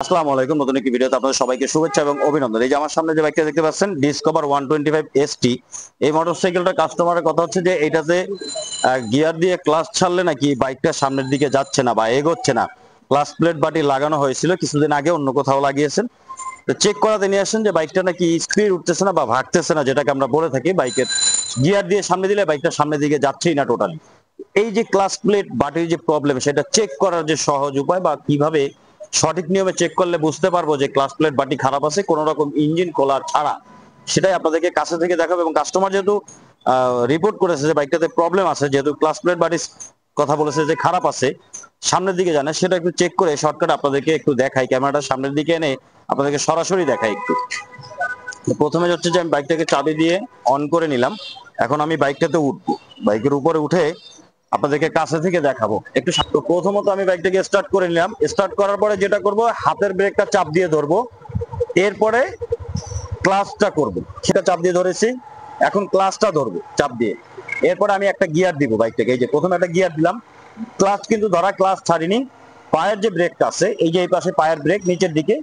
আসসালামু আলাইকুম। নতুন একটি ভিডিওতে আপনাদের সবাইকে শুভেচ্ছা এবং অভিনন্দন। এই যে আমার সামনে যে বাইকটা দেখতে পাচ্ছেন ডিসকভার 125 ST, এই মোটরসাইকেলটা কাস্টমারের কথা হচ্ছে যে এটাতে গিয়ার দিয়ে ক্লাচ ছাড়লে নাকি বাইকটা সামনের দিকে যাচ্ছে না বা এগোচ্ছে না। ক্লাচ প্লেট বাটি লাগানো হয়েছিল কিছুদিন আগে, অন্য কোথাও লাগিয়েছেন, তো চেক করাতে নিয়ে আসেন যে বাইকটা নাকি স্পিড উঠতেছে না বা ভাগতেছে না, যেটাকে আমরা বলে থাকি বাইকের গিয়ার দিয়ে সামনে দিলে বাইকটা সামনের দিকে যাচ্ছেই না টোটালি। এই যে ক্লাচ প্লেট বাটির যে প্রবলেম, সেটা চেক করার যে সহজ উপায় বা কিভাবে সঠিক নিয়মে চেক করলে বুঝতে পারবো যে ক্লাচ প্লেট বাটি খারাপ আছে কোন রকম ইঞ্জিন কোলার ছাড়া, সেটাই আপনাদেরকে কাছে থেকে দেখাবো। এবং কাস্টমার যেহেতু রিপোর্ট করেছে যে বাইকটাতে প্রবলেম আছে, যেহেতু ক্লাচ প্লেট বাটি কথা বলেছে যে খারাপ আছে, সামনের দিকে জানে, সেটা একটু চেক করে শর্টকাট আপনাদেরকে একটু দেখাই। ক্যামেরাটা সামনের দিকে এনে আপনাদেরকে সরাসরি দেখাই একটু। প্রথমে হচ্ছে যে আমি বাইকটাকে চাবি দিয়ে অন করে নিলাম। এখন আমি বাইকটাতে উঠবো, বাইকের উপরে উঠে আপনাদেরকে কাছে থেকে দেখাবো একটু। প্রথমত আমি বাইকটাকে স্টার্ট করে নিলাম। স্টার্ট করার পরে যেটা করব, হাতের ব্রেকটা চাপ দিয়ে ধরবো, এরপরে ক্লাচটা করব, সেটা চাপ দিয়ে ধরেছি, এখন ক্লাচটা ধরবো চাপ দিয়ে, এরপরে আমি একটা গিয়ার দিব বাইকটাকে। এই যে প্রথমে একটা গিয়ার দিলাম, ক্লাচ কিন্তু ধরা, ক্লাচ ছাড়িনি। পায়ের যে ব্রেকটা আছে, এই যে এই পাশে পায়ের ব্রেক নিচের দিকে,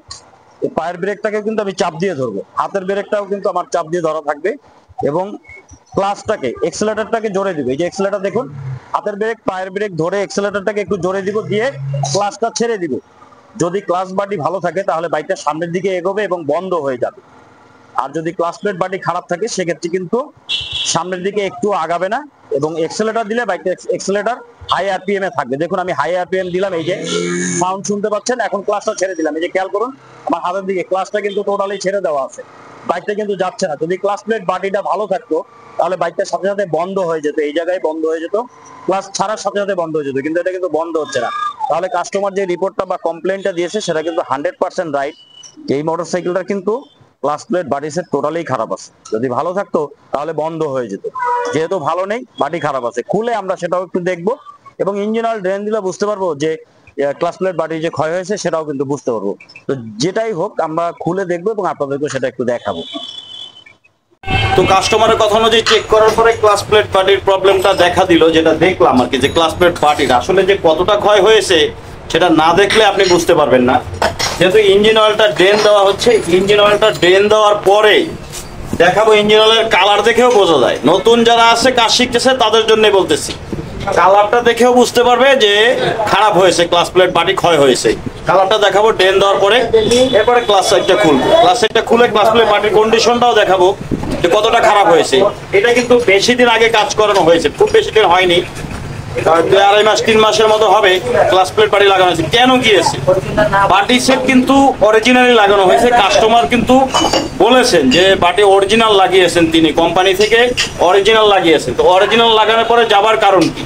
এই পায়ের ব্রেকটাকে কিন্তু আমি চাপ দিয়ে ধরবো, হাতের ব্রেকটাও কিন্তু আমার চাপ দিয়ে ধরা থাকবে, এবং ক্লাচটাকে এক্সেলেটরটাকে জোরে দিব। এই যে এক্সেলেটর দেখুন, হাতের ব্রেক পায়ের ব্রেক ধরে এক্সেলেটরটাকে একটু জোরে দিব, দিয়ে ক্লাচটা ছেড়ে দিব। যদি ক্লাচ বাটি ভালো থাকে তাহলে বাইকটা সামনের দিকে এগোবে এবং বন্ধ হয়ে যাবে। আর যদি ক্লাচ প্লেট বাটি খারাপ থাকে সেক্ষেত্রে কিন্তু সামনের দিকে একটু আগাবে না, এবং এক্সেলেটর দিলে বাইকটা এক্সেলেটর হাই আরপিএম এ থাকবে। দেখুন আমি হাই আরপিএম দিলাম, এই যে সাউন্ড শুনতে পাচ্ছেন। এখন ক্লাচটা ছেড়ে দিলাম, এই যে খেয়াল করুন আমার হাতের দিকে ক্লাচটা কিন্তু টোটালি ছেড়ে দেওয়া আছে, বাইকটা কিন্তু যাচ্ছে না। যদি ক্লাচ প্লেট বাটিটা ভালো থাকতো তাহলে বাইকটার সাথে সাথে বন্ধ হয়ে যেত, এই জায়গায় বন্ধ হয়ে যেত, ক্লাচ ছাড়ার সাথে সাথে বন্ধ হয়ে যেত, কিন্তু এটা কিন্তু বন্ধ হচ্ছে না। তাহলে কাস্টমার যে রিপোর্টটা বা কমপ্লেনটা দিয়েছে সেটা কিন্তু 100% রাইট। এই মোটরসাইকেলটা কিন্তু ক্লাচ প্লেট বাটি সেট টোটালি খারাপ আছে। যদি ভালো থাকতো তাহলে বন্ধ হয়ে যেত, যেহেতু ভালো নেই, বাটি খারাপ আছে। খুলে আমরা সেটাও একটু দেখবো, এবং ইঞ্জিন অয়েল ড্রেন দিলে বুঝতে পারবো যে ক্লাচ প্লেট বাটি যে ক্ষয় হয়েছে সেটাও কিন্তু বুঝতে পারবো। তো যেটাই হোক আমরা খুলে দেখবো এবং আপনাদেরকে সেটা একটু দেখাবো। তো কাস্টমারের কথা অনুযায়ী চেক করার পরে ক্লাচ প্লেট বাটির প্রবলেমটা দেখা দিল, যেটা দেখলাম আর কি, যে ক্লাচ প্লেট বাটির আসলে যে কতটা ক্ষয় হয়েছে সেটা না দেখলে আপনি বুঝতে পারবেন না। যেহেতু ইঞ্জিন অয়েলটা ড্রেন দেওয়া হচ্ছে, ইঞ্জিন অয়েলটা ড্রেন দেওয়ার পরে দেখাবো, ইঞ্জিন অয়েলের কালার দেখেও বোঝা যায়। নতুন যারা আছে কাজ শিখতেছে তাদের জন্যই বলতেছি, কালারটা দেখেও বুঝতে পারবে যে খারাপ হয়েছে, ক্লাচ প্লেট বাটি ক্ষয় হয়েছে। কালারটা দেখাবো ড্রেন দেওয়ার পরে, এরপরে ক্লাচ সাইডটা খুলবো, ক্লাচ সাইডটা খুলে ক্লাচ প্লেট বাটির কন্ডিশনটাও দেখাবো যে কতটা খারাপ হয়েছে। এটা কিন্তু বেশি দিন আগে কাজ করানো হয়েছে, খুব বেশি দিন হয়নি, 2-2.5 মাস 3 মাসের মতো হবে ক্লাচ প্লেট বাটি লাগানো হয়েছে। কেন গিয়েছে বাটি সেট কিন্তু অরিজিনালি লাগানো হয়েছে, কাস্টমার কিন্তু বলেছেন যে বাটি অরিজিনাল লাগিয়েছেন, তিনি কোম্পানি থেকে অরিজিনাল লাগিয়েছেন। তো অরিজিনাল লাগানোর পরে যাবার কারণ কি?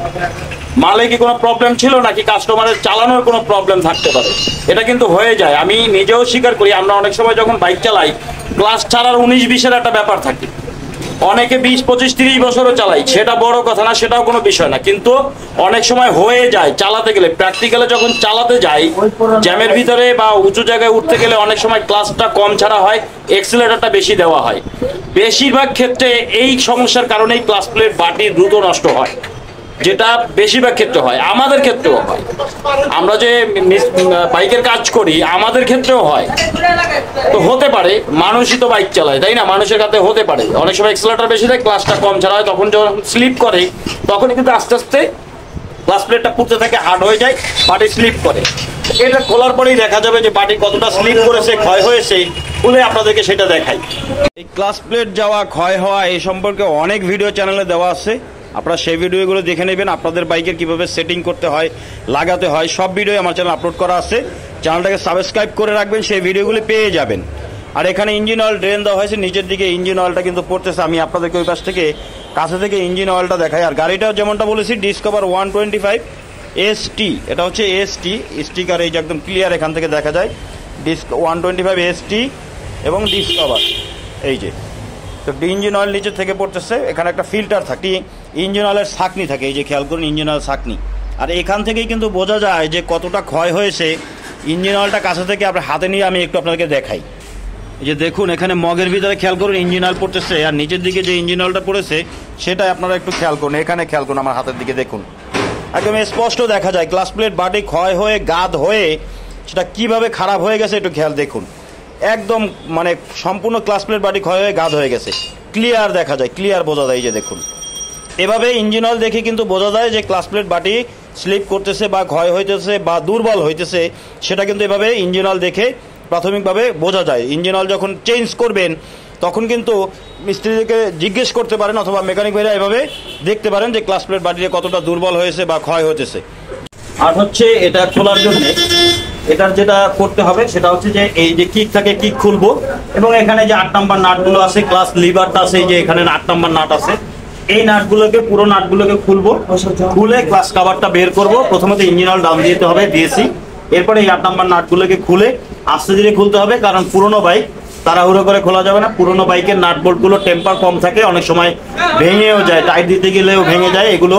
মালে কি কোনো প্রবলেম ছিল নাকি কাস্টমারের চালানোর কোনো প্রবলেম থাকতে পারে? এটা কিন্তু হয়ে যায়, আমি নিজেও স্বীকার করি। আমরা অনেক সময় যখন বাইক চালাই, ক্লাচ ছাড়ার 19-20-এর একটা ব্যাপার থাকে, অনেকে 20-25-30 বছরও চালাই, সেটা বড় কথা না, সেটাও কোনো বিষয় না, কিন্তু অনেক সময় হয়ে যায় চালাতে গেলে, প্র্যাকটিক্যালে যখন চালাতে যাই, জ্যামের ভিতরে বা উঁচু জায়গায় উঠতে গেলে অনেক সময় ক্লাচটা কম ছাড়া হয়, এক্সেলেটরটা বেশি দেওয়া হয়। বেশিরভাগ ক্ষেত্রে এই সমস্যার কারণেই ক্লাচ প্লেট বাটি দ্রুত নষ্ট হয়, যেটা বেশিরভাগ ক্ষেত্রে হয়, আমাদের ক্ষেত্রেও হয়। আমরা যে বাইকের কাজ করি আমাদের ক্ষেত্রেও হয়। তো হতে পারে, মানুষই তো বাইক চালায়, তাই না? মানুষের কাছে হতে পারে অনেক সময় এক্সেলেটর বেশি দেয়, ক্লাচটা কম ছাড়া হয়, তখন যখন স্লিপ করে তখনই কিন্তু আস্তে আস্তে ক্লাচ প্লেটটা পুড়তে থাকে, হার্ড হয়ে যায়, বাটি স্লিপ করে। এটা খোলার পরেই দেখা যাবে যে বাটি কতটা স্লিপ করেছে, ক্ষয় হয়েছে, খুলে আপনাদেরকে সেটা দেখাই। এই ক্লাচ প্লেট যাওয়া, ক্ষয় হওয়া, এই সম্পর্কে অনেক ভিডিও চ্যানেলে দেওয়া আছে, আপনারা সেই ভিডিওগুলো দেখে নেবেন। আপনাদের বাইকের কিভাবে সেটিং করতে হয়, লাগাতে হয়, সব ভিডিও আমার চ্যানেল আপলোড করা আছে, চ্যানেলটাকে সাবস্ক্রাইব করে রাখবেন, সেই ভিডিওগুলি পেয়ে যাবেন। আর এখানে ইঞ্জিন অয়েল ড্রেন দেওয়া হয়েছে, নিচের দিকে ইঞ্জিন অয়েলটা কিন্তু পড়তেছে। আমি আপনাদেরকে ওই পাশ থেকে কাছে থেকে ইঞ্জিন অয়েলটা দেখাই। আর গাড়িটা যেমনটা বলেছি ডিসকভার 125 ST, এটা হচ্ছে ST স্টিকার, এই যে একদম ক্লিয়ার এখান থেকে দেখা যায়, 125 ST এবং ডিসকভার, এই যে। তো ইঞ্জিন অয়েল নিচে থেকে পড়তেছে, এখানে একটা ফিল্টার থাকে, ইঞ্জিন অয়েলের ছাঁকনি থাকে, এই যে খেয়াল করুন ইঞ্জিন অয়েল ছাঁকনি। আর এখান থেকেই কিন্তু বোঝা যায় যে কতটা ক্ষয় হয়েছে। ইঞ্জিন অয়েলটা কাছে থেকে আপনার হাতে নিয়ে আমি একটু আপনাদেরকে দেখাই। এই যে দেখুন এখানে মগের ভিতরে খেয়াল করুন ইঞ্জিন অয়েল পড়তেছে, আর নিচের দিকে যে ইঞ্জিন অয়েলটা পড়েছে সেটাই আপনারা একটু খেয়াল করুন। এখানে খেয়াল করুন আমার হাতের দিকে দেখুন, একদম স্পষ্ট দেখা যায় ক্লাচ প্লেট বাটি ক্ষয় হয়ে গাদ হয়ে সেটা কিভাবে খারাপ হয়ে গেছে একটু খেয়াল দেখুন। একদম মানে সম্পূর্ণ ক্লাস প্লেট বাটি ক্ষয় হয়ে গাদ হয়ে গেছে, ক্লিয়ার দেখা যায়, ক্লিয়ার বোঝা যায়। এই যে দেখুন, এভাবে ইঞ্জিন অয়েল দেখে কিন্তু বোঝা যায় যে ক্লাস প্লেট বাটি স্লিপ করতেছে বা ক্ষয় হইতেছে বা দুর্বল হইতেছে, সেটা কিন্তু এভাবে ইঞ্জিন অয়েল দেখে প্রাথমিকভাবে বোঝা যায়। ইঞ্জিন অয়েল যখন চেঞ্জ করবেন তখন কিন্তু মিস্ত্রিকে জিজ্ঞেস করতে পারেন অথবা মেকানিক ভাইরা এভাবে দেখতে পারেন যে ক্লাস প্লেট বাটিতে কতটা দুর্বল হয়েছে বা ক্ষয় হতেছে। আর হচ্ছে এটা খোলার জন্য এটার যেটা করতে হবে সেটা হচ্ছে যে এই যে কিক থাকে, কিক খুলবো এবং এখানে যে 8 নাম্বার নাটগুলো আছে, ক্লাস লিভারটা আছে, এই যে এখানে 8 নাম্বার নাট আছে, এই নাটগুলোকে পুরো নাটগুলোকে খুলবো, খুলে ক্লাস কভারটা বের করব। প্রথমত ইঞ্জিন অয়েল ডাউন দিতে হবে, দিয়েছি। এরপরে এই 8 নাম্বার নাটগুলোকে খুলে আস্তে ধীরে খুলতে হবে, কারণ পুরোনো বাইক তাড়াহুড়ো করে খোলা যাবে না। পুরোনো বাইকের নাট বোল্টগুলো টেম্পার কম থাকে, অনেক সময় ভেঙেও যায়, টাইট দিতে গেলেও ভেঙে যায়। এগুলো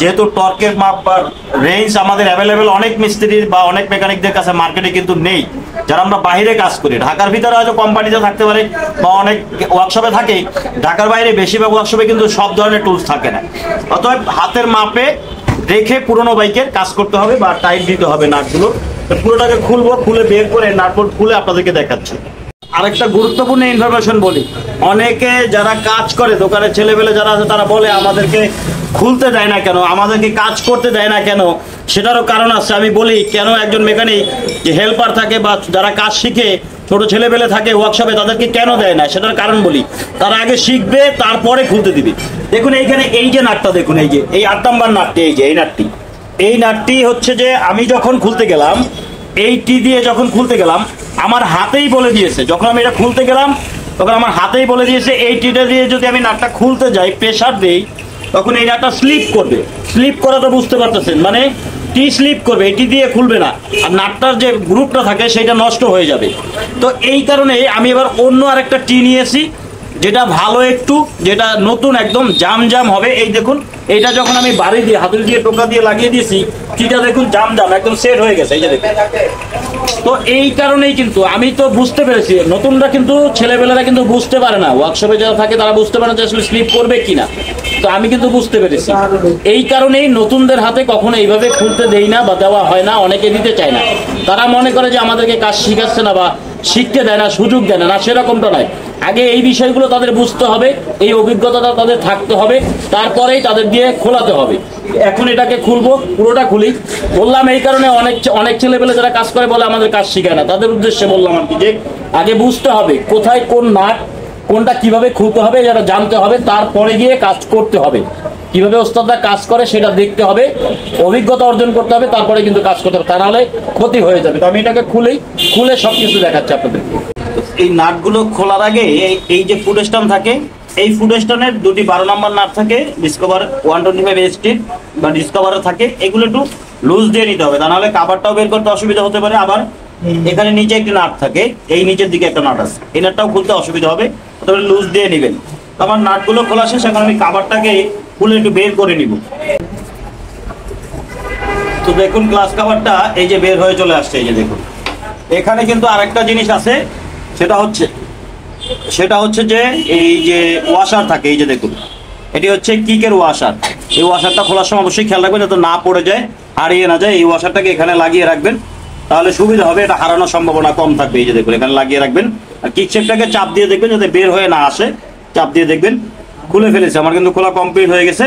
যেহেতু টর্কের মাপ বা রেঞ্জ আমাদের অ্যাভেলেবেল অনেক মিস্ত্রির বা অনেক মেকানিকদের কাছে মার্কেটে কিন্তু নেই, যারা আমরা বাইরে কাজ করি। ঢাকার ভিতরে হয়তো কোম্পানিতে থাকতে পারে বা অনেক ওয়ার্কশপে থাকে, ঢাকার বাইরে বেশিরভাগ ওয়ার্কশপে কিন্তু সব ধরনের টুলস থাকে না। অতএব হাতের মাপে রেখে পুরোনো বাইকের কাজ করতে হবে বা টাইট দিতে হবে নাটগুলো। পুরোটাকে খুলবো, খুলে বের করে নাটবোল্ট খুলে আপনাদেরকে দেখাচ্ছি। আরেকটা গুরুত্বপূর্ণ ইনফরমেশন বলি, অনেকে যারা কাজ করে দোকানের ছেলেপেলে যারা আছে তারা বলে আমাদেরকে খুলতে দেয় না কেন, আমাদেরকে কাজ করতে দেয় না কেন। সেটারও কারণ আছে, আমি বলি কেন একজন মেকানিক যে হেল্পার থাকে বা যারা কাজ শিখে ছোট ছেলেপেলে থাকে ওয়ার্কশপে, তাদেরকে কেন দেয় না সেটার কারণ বলি। তারা আগে শিখবে, তারপরে খুলতে দিবে। দেখুন এইখানে এই যে নাটটা দেখুন, এই যে এই 8 নাম্বার নাটটি, এই যে এই নাটটি হচ্ছে যে আমি যখন খুলতে গেলাম, এই টি দিয়ে যখন খুলতে গেলাম আমার হাতেই বলে দিয়েছে, যখন আমি এটা খুলতে গেলাম তখন আমার হাতেই বলে দিয়েছে এই টিটা দিয়ে যদি আমি নাটটা খুলতে যাই, প্রেসার দেই, তখন এই নাটটা স্লিপ করবে। স্লিপ করাটা বুঝতে পারতেছেন, মানে টি স্লিপ করবে, এটি দিয়ে খুলবে না, আর নাটটার যে গ্রুপটা থাকে সেটা নষ্ট হয়ে যাবে। তো এই কারণে আমি এবার অন্য আরেকটা টি নিয়েছি, যেটা ভালো একটু, যেটা নতুন একদম জাম জাম হবে। এই দেখুন, এইটা যখন আমি বাড়ি দিয়ে হাতুড়ি দিয়ে টোকা দিয়ে লাগিয়ে দিয়েছি, টিটা দেখুন জাম জাম একদম সেট হয়ে গেছে। এই যে দেখুন, তো এই কারণেই কিন্তু আমি তো বুঝতে পেরেছি, নতুনরা কিন্তু ছেলেবেলারা কিন্তু বুঝতে পারে না, ওয়ার্কশপে যারা থাকে তারা বুঝতে পারে না যে আসলে স্লিপ করবে কিনা। তো আমি কিন্তু বুঝতে পেরেছি, এই কারণেই নতুনদের হাতে কখনো এইভাবে খুলতে দেই না বা দেওয়া হয় না, অনেকে দিতে চায় না। তারা মনে করে যে আমাদেরকে কাজ শিখাচ্ছে না বা শিখতে দেয় না, সুযোগ দেয় না, সেরকমটা নয়। আগে এই বিষয়গুলো তাদের বুঝতে হবে, এই অভিজ্ঞতাটা তাদের থাকতে হবে, তারপরেই তাদের দিয়ে খোলাতে হবে। এখন এটাকে খুলবো, পুরোটা খুলি। বললাম এই কারণে অনেক ছেলেপেলে যারা কাজ করে বলে আমাদের কাজ শিখায় না, তাদের উদ্দেশ্যে বললাম আর কি, যে আগে বুঝতে হবে কোথায় কোন নাট, কোনটা কিভাবে খুলতে হবে যেটা জানতে হবে, তারপরে গিয়ে কাজ করতে হবে। কিভাবে ওস্তাদরা কাজ করে সেটা দেখতে হবে, অভিজ্ঞতা অর্জন করতে হবে, তারপরে কিন্তু কাজ করতে হবে, তা নাহলে ক্ষতি হয়ে যাবে। তো আমি এটাকে খুলে সবকিছু দেখাচ্ছি আপনাদের। এই নাটগুলো খোলার আগে এই যে ফুড স্টাম্প থাকে, এই ফুড স্টাম্পের দুটি 12 নম্বর নাট থাকে, ডিসকভার 125 ST বা ডিসকভারে থাকে, এগুলো একটু লুজ দিয়ে নিতে হবে, তা নাহলে কাভারটাও বের করতে অসুবিধা হতে পারে। আবার এখানে নিচে একটি নাট থাকে, এই নিচের দিকে একটা নাট আছে, এই নাটটাও খুলতে অসুবিধা হবে, তবে লুজ দিয়ে নেবেন। আমার নাটগুলো খোলা শেষ, এখন আমি কাভারটাকে খুলে একটু বের করে নিব। তো দেখুন গ্লাস কাভারটা এই যে বের হয়ে চলে আসছে। এই যে দেখুন, এখানে কিন্তু আরেকটা জিনিস আছে, সেটা হচ্ছে যে এই যে ওয়াশার থাকে, এই যে দেখুন এটি হচ্ছে কিকের ওয়াশার। এই ওয়াশারটা খোলার সময় অবশ্যই খেয়াল রাখবেন যাতে না পড়ে যায়, হারিয়ে না যায়। এই ওয়াশারটাকে এখানে লাগিয়ে রাখবেন, তাহলে সুবিধা হবে, এটা হারানোর সম্ভাবনা কম থাকবে। এই যে দেখুন এখানে লাগিয়ে রাখবেন, আর কিক শেপটাকে চাপ দিয়ে দেখবেন যাতে বের হয়ে না আসে, চাপ দিয়ে দেখবেন। খুলে ফেলেছে, আমার কিন্তু খোলা কমপ্লিট হয়ে গেছে।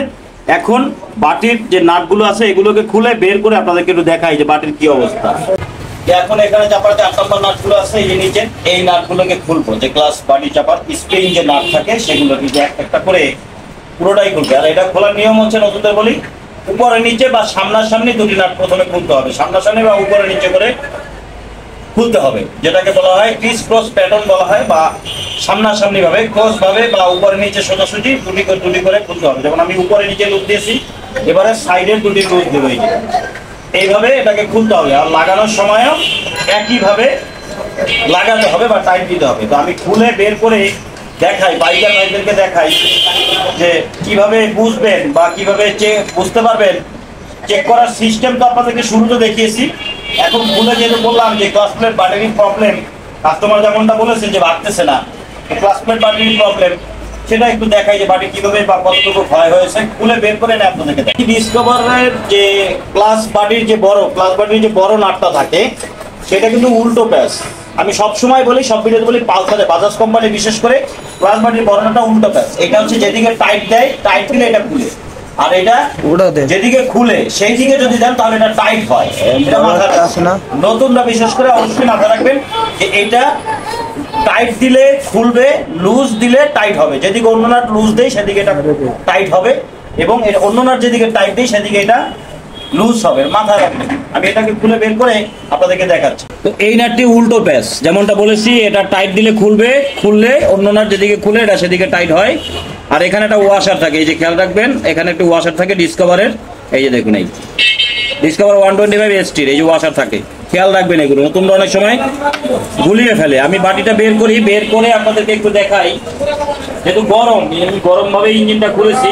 এখন বাটির যে নাটগুলো আছে এগুলোকে খুলে বের করে আপনাদেরকে একটু দেখাই যে বাটির কি অবস্থা। এখন এখানে চাপার যে 8 নম্বর নাটগুলো আছে এই যে নিচে, এই নাটগুলোকে খুলবো, যে গ্লাস বাটি চাপার স্প্রিং যে নাট থাকে সেগুলো কিন্তু একটা করে পুরোটাই খুলবে। আর এটা খোলার নিয়ম হচ্ছে নতুনদের বলি, উপরে নিচে বা সামনাসামনি দুটি নাট প্রথমে খুলতে হবে, সামনাসামনি বা উপরে নিচে করে খুলতে হবে, যেটাকে বলা হয় ক্রিস ক্রস প্যাটার্ন বলা হয়, বা সামনাসামনি ভাবে ক্রস ভাবে বা উপরে নিচে সোজাসুজি দুটি করে খুলতে হবে। যেমন আমি উপরে নিচে লুপ দিয়েছি, এবারে সাইডের দুটি লুপ দেবো, এইভাবে এটাকে খুলতে হবে। আর লাগানোর সময়ও একইভাবে লাগাতে হবে বা টাইট দিতে হবে। তো আমি খুলে বের করে দেখাই, বাইকার ভাইদেরকে দেখাই যে কিভাবে বুঝবেন বা কিভাবে বুঝতে পারবেন। চেক করার সিস্টেম তো আপনাদেরকে শুরুতে দেখিয়েছি। এখন খুলে যেহেতু বললাম যে class plate battery problem, customer যেমনটা বলেছে যে বাড়তেছে না, ক্লাস প্লেট ব্যাটারি প্রবলেম, সেটা একটু দেখাই যে বাটি কিভাবে বা কতটুকু ক্ষয় হয়েছে, খুলে বের করে নেয় আপনাদেরকে দেখি। ডিসকভারের যে ক্লাস বাটির যে বড় নাটটা থাকে, সেটা কিন্তু উল্টো প্যাচ। আমি সব সময় বলি, সব ভিডিওতে বলি, পালসারে বাজাজ কোম্পানি বিশেষ করে ক্লাস বাটির বর্ণনাটা উল্টো প্যাচ। এটা হচ্ছে যেদিকে টাইট দেয়, টাইট দিলে এটা খুলে, আর এটা যেদিকে খুলে সেই দিকে যদি দেন তাহলে এটা টাইট হয়। এটা মাথায় রাখবেন, নতুনরা বিশেষ করে অবশ্যই মাথায় রাখবেন যে এটা টাইট দিলে খুলবে, লুজ দিলে টাইট হবে। যেদিকে অন্য নাট লুজ দেয় সেদিকে এটা টাইট হবে, এবং অন্য নাট যেদিকে টাইট দেয় সেদিকে এটা লুজ হবে, মাথায় রাখবেন। আমি এটাকে খুলে বের করে আপনাদেরকে দেখাচ্ছি। তো এই নাটটি উল্টো প্যাচ, যেমনটা বলেছি, এটা টাইট দিলে খুলবে, খুললে অন্য নাট যেদিকে খুলে এটা সেদিকে টাইট হয়। আর এখানে একটা ওয়াশার থাকে, এই যে খেয়াল রাখবেন, এখানে একটা ওয়াশার থাকে ডিসকভারের, এই যে দেখুন, এই ডিসকভার 125 ST এই যে ওয়াশার থাকে, খেয়াল রাখবেন। এগুলো নতুনরা অনেক সময় গুলিয়ে ফেলে। আমি বাটিটা বের করি, বের করে আপনাদেরকে একটু দেখাই। যেহেতু গরম, আমি গরম ভাবে ইঞ্জিনটা খুলেছি,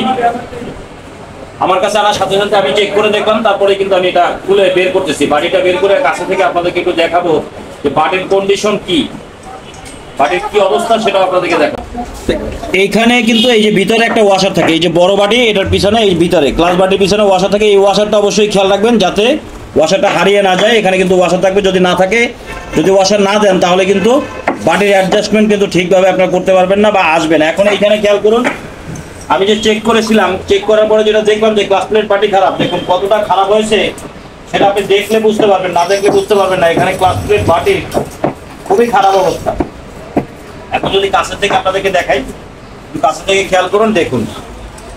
আমার কাছে আনার সাথে সাথে আমি চেক করে দেখলাম, তারপরে কিন্তু আমি এটা খুলে বের করতেছি। বাটিটা বের করে কাছে থেকে আপনাদেরকে একটু দেখাবো যে বাটির কন্ডিশন কি, বাটির কি অবস্থা সেটা আপনাদেরকে দেখাবো। এইখানে কিন্তু এই যে ভিতরে একটা ওয়াশার থাকে, এই যে বড় বাটি, এটার পিছনে এই ভিতরে ক্লাস বাটির পিছনে ওয়াশার থাকে। এই ওয়াশারটা অবশ্যই খেয়াল রাখবেন যাতে ওয়াশারটা হারিয়ে না যায়। এখানে কিন্তু ওয়াশার থাকবে, যদি না থাকে, যদি ওয়াশার না দেন তাহলে কিন্তু বাটির অ্যাডজাস্টমেন্ট কিন্তু ঠিকভাবে আপনারা করতে পারবেন না বা আসবে না। এখন এইখানে খেয়াল করুন, আমি যে চেক করেছিলাম, চেক করার পরে যেটা দেখলাম যে ক্লাস প্লেট বাটি খারাপ। দেখুন কতটা খারাপ হয়েছে সেটা আপনি দেখলে বুঝতে পারবেন, না দেখলে বুঝতে পারবেন না। এখানে ক্লাস প্লেট বাটির খুবই খারাপ অবস্থা। এখন যদি কাছে থেকে আপনাদেরকে দেখাই, কাছে থেকে খেয়াল করুন, দেখুন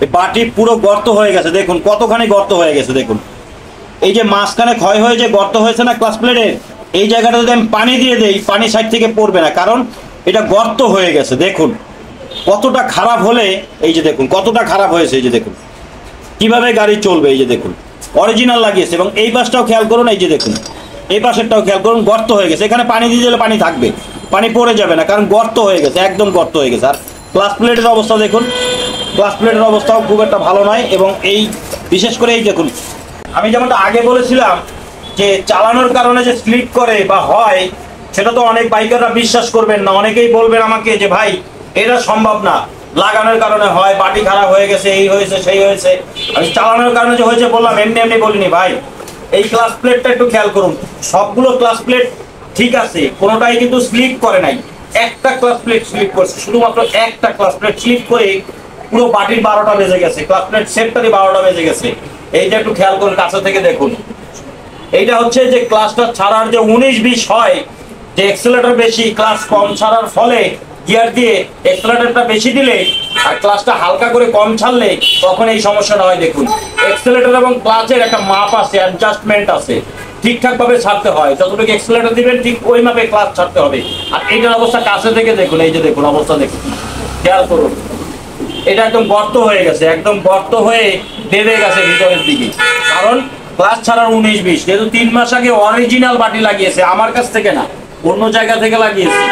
এই বাটি পুরো গর্ত হয়ে গেছে। দেখুন কতখানি গর্ত হয়ে গেছে। দেখুন এই যে মাঝখানে ক্ষয় হয়ে যে গর্ত হয়েছে না ক্লাস প্লেটের, এই জায়গাটা যদি আমি পানি দিয়ে দেই, পানি সাইড থেকে পড়বে না, কারণ এটা গর্ত হয়ে গেছে। দেখুন কতটা খারাপ হলে, এই যে দেখুন কতটা খারাপ হয়েছে, এই যে দেখুন কিভাবে গাড়ি চলবে। এই যে দেখুন অরিজিনাল লাগিয়েছে। এবং এই পাশটাও খেয়াল করুন, এই যে দেখুন এই পাশেরটাও খেয়াল করুন, গর্ত হয়ে গেছে। এখানে পানি দিয়ে দিলে পানি থাকবে, পানি পড়ে যাবে না, কারণ গর্ত হয়ে গেছে, একদম গর্ত হয়ে গেছে। আর ক্লাস প্লেটের অবস্থা দেখুন, ক্লাস প্লেটের অবস্থাও খুব একটা ভালো নয়। এবং এই বিশেষ করে এই দেখুন, আমি যেমনটা আগে বলেছিলাম যে চালানোর কারণে যে স্লিপ করে বা হয়, সেটা তো অনেক বাইকাররা বিশ্বাস করবেন না। অনেকেই বলবেন আমাকে যে ভাই এটা সম্ভব না, লাগানোর কারণে হয়, বাটি খারাপ হয়ে গেছে, এই হয়েছে সেই হয়েছে। আমি চালানোর কারণে যে হয়েছে বললাম, এমনি এমনি বলিনি ভাই। এই ক্লাস প্লেটটা একটু খেয়াল করুন, সবগুলো ক্লাস প্লেট ঠিক আছে, কোনোটাই কিন্তু স্লিপ করে নাই। একটা ক্লাস প্লেট স্লিপ করছে, শুধুমাত্র একটা ক্লাস প্লেট স্লিপ করে পুরো বাটির 12টা বেজে গেছে, ক্লাস প্লেট সেটটারই 12টা বেজে গেছে। এইটা একটু খেয়াল করুন, কাছে থেকে দেখুন। এইটা হচ্ছে যে ক্লাসটা ছাড়ার যে 19-20 হয়, যে এক্সেলেটর বেশি, ক্লাস কম ছাড়ার ফলে গিয়ার দিয়ে এক্সেলেটরটা বেশি দিলে আর ক্লাসটা হালকা করে কম ছাড়লে তখন এই সমস্যাটা হয়। দেখুন এক্সেলেটর এবং ক্লাচের একটা মাপ আছে, অ্যাডজাস্টমেন্ট আছে, ঠিকঠাক ভাবে ছাড়তে হয়। যতটুকু এক্সেলেটর দিবেন ঠিক ওই মাপে ক্লাচ ছাড়তে হবে। আর এইটার অবস্থা কাছে থেকে দেখুন, এই যে দেখুন অবস্থা দেখুন, খেয়াল করুন, এটা একদম গর্ত হয়ে গেছে, একদম গর্ত হয়ে দেবে গেছে ভিতরের দিকে। কারণ ক্লাস ছাড়ার 19-20, যেহেতু 3 মাস আগে অরিজিনাল বাটি লাগিয়েছে, আমার কাছ থেকে না, অন্য জায়গা থেকে লাগিয়েছে,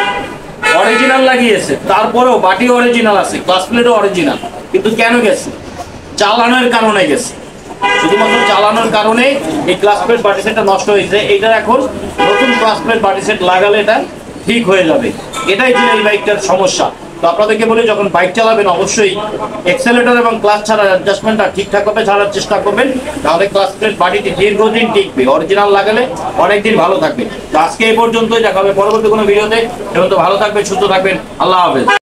অরিজিনাল লাগিয়েছে, তারপরেও বাটি অরিজিনাল আছে, ক্লাস প্লেটও অরিজিনাল, কিন্তু কেন গেছে? চালানোর কারণে গেছে। শুধুমাত্র চালানোর কারণে এই ক্লাস প্লেট বাটি সেটটা নষ্ট হয়েছে। এইটা এখন নতুন ক্লাস প্লেট বাটি সেট লাগালে এটা ঠিক হয়ে যাবে। এটাই ছিল এই বাইকটার সমস্যা। তো আপনাদেরকে বলি, যখন বাইক চালাবেন অবশ্যই এক্সেলেটর এবং ক্লাচ ছাড়ার অ্যাডজাস্টমেন্টটা ঠিকঠাকভাবে ছাড়ার চেষ্টা করবেন, তাহলে ক্লাস প্লেট বাটিটি দীর্ঘদিন টিকবে, অরিজিনাল লাগালে অনেকদিন ভালো থাকবে। তো আজকে এই পর্যন্তই, দেখা হবে পরবর্তী কোনো ভিডিওতে। এবং তো ভালো থাকবেন, সুস্থ থাকবেন, আল্লাহ হাফেজ।